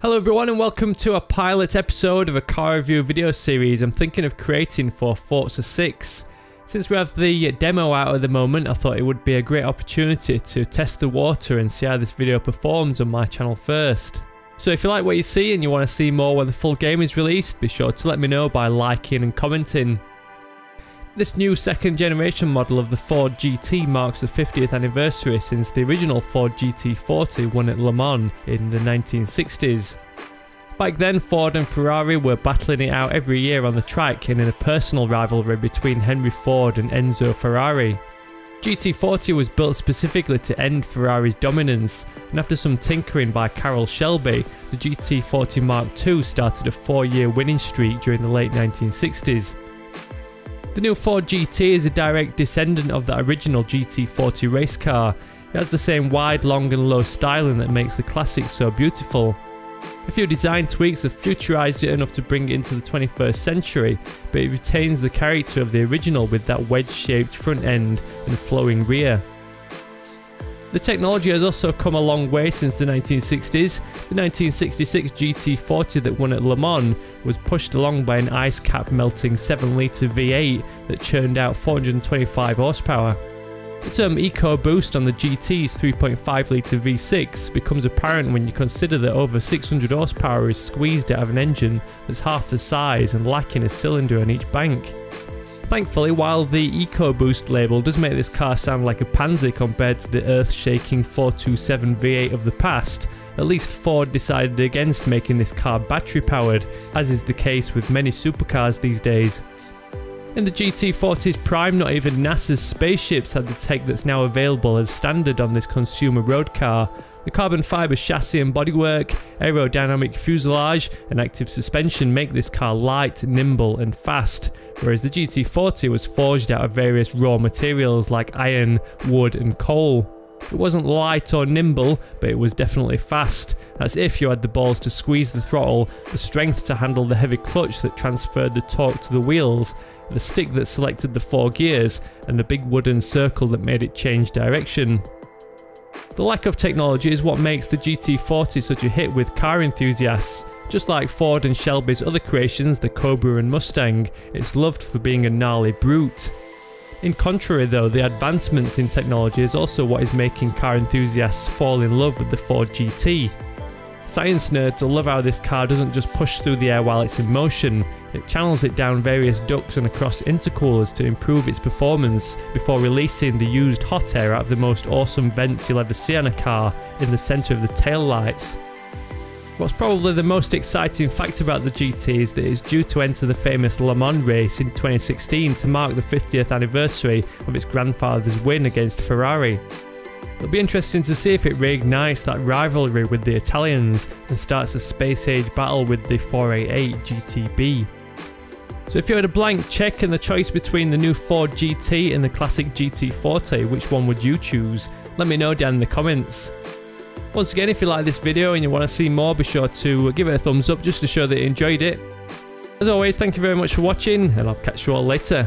Hello everyone and welcome to a pilot episode of a car review video series I'm thinking of creating for Forza 6. Since we have the demo out at the moment, I thought it would be a great opportunity to test the water and see how this video performs on my channel first. So if you like what you see and you want to see more when the full game is released, be sure to let me know by liking and commenting. This new second generation model of the Ford GT marks the 50th anniversary since the original Ford GT40 won at Le Mans in the 1960s. Back then, Ford and Ferrari were battling it out every year on the track and in a personal rivalry between Henry Ford and Enzo Ferrari. GT40 was built specifically to end Ferrari's dominance, and after some tinkering by Carroll Shelby, the GT40 Mark II started a 4-year winning streak during the late 1960s. The new Ford GT is a direct descendant of the original GT40 race car. It has the same wide, long and low styling that makes the classic so beautiful. A few design tweaks have futurized it enough to bring it into the 21st century, but it retains the character of the original with that wedge-shaped front end and flowing rear. The technology has also come a long way since the 1960s. The 1966 GT40 that won at Le Mans was pushed along by an ice cap melting 7-litre V8 that churned out 425 horsepower. The term EcoBoost on the GT's 3.5-litre V6 becomes apparent when you consider that over 600 horsepower is squeezed out of an engine that's half the size and lacking a cylinder on each bank. Thankfully, while the EcoBoost label does make this car sound like a pansy compared to the earth-shaking 427 V8 of the past, at least Ford decided against making this car battery-powered, as is the case with many supercars these days. In the GT40's prime, not even NASA's spaceships had the tech that's now available as standard on this consumer road car. The carbon fibre chassis and bodywork, aerodynamic fuselage and active suspension make this car light, nimble and fast, whereas the GT40 was forged out of various raw materials like iron, wood and coal. It wasn't light or nimble, but it was definitely fast. That's if you had the balls to squeeze the throttle, the strength to handle the heavy clutch that transferred the torque to the wheels, the stick that selected the 4 gears, and the big wooden circle that made it change direction. The lack of technology is what makes the GT40 such a hit with car enthusiasts. Just like Ford and Shelby's other creations, the Cobra and Mustang, it's loved for being a gnarly brute. In contrary though, the advancements in technology is also what is making car enthusiasts fall in love with the Ford GT. Science nerds will love how this car doesn't just push through the air while it's in motion, it channels it down various ducts and across intercoolers to improve its performance before releasing the used hot air out of the most awesome vents you'll ever see on a car in the centre of the tail lights. What's probably the most exciting fact about the GT is that it's due to enter the famous Le Mans race in 2016 to mark the 50th anniversary of its grandfather's win against Ferrari. It'll be interesting to see if it reignites that rivalry with the Italians and starts a space-age battle with the 488 GTB. So if you had a blank check and the choice between the new Ford GT and the classic GT40, which one would you choose? Let me know down in the comments. Once again, if you like this video and you want to see more, be sure to give it a thumbs up just to show that you enjoyed it. As always, thank you very much for watching and I'll catch you all later.